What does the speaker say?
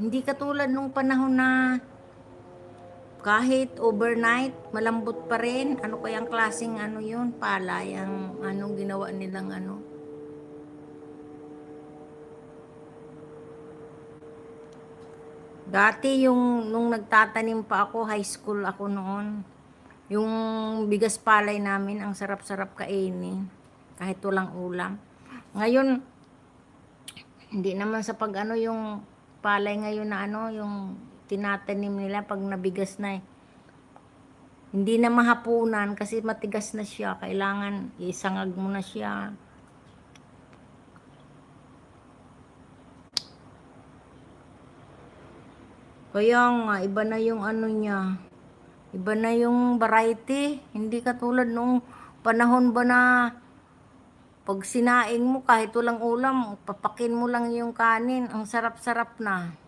Hindi katulad nung panahon na kahit overnight, malambot pa rin. Ano kayang klaseng ano yun? Palay ang anong ginawa nilang ano. Dati yung nung nagtatanim pa ako, high school ako noon. Yung bigas palay namin, ang sarap-sarap kainin. Kahit walang ulam. Ngayon, hindi naman sa pag ano yung palay ngayon na ano, yung tinatanim nila pag nabigas na eh. Hindi na mahapunan kasi matigas na siya. Kailangan isangag mo na siya. Kaya nga, iba na yung ano niya. Iba na yung variety. Hindi katulad nung panahon ba na pag sinaing mo kahit walang ulam, papakin mo lang yung kanin. Ang sarap-sarap na.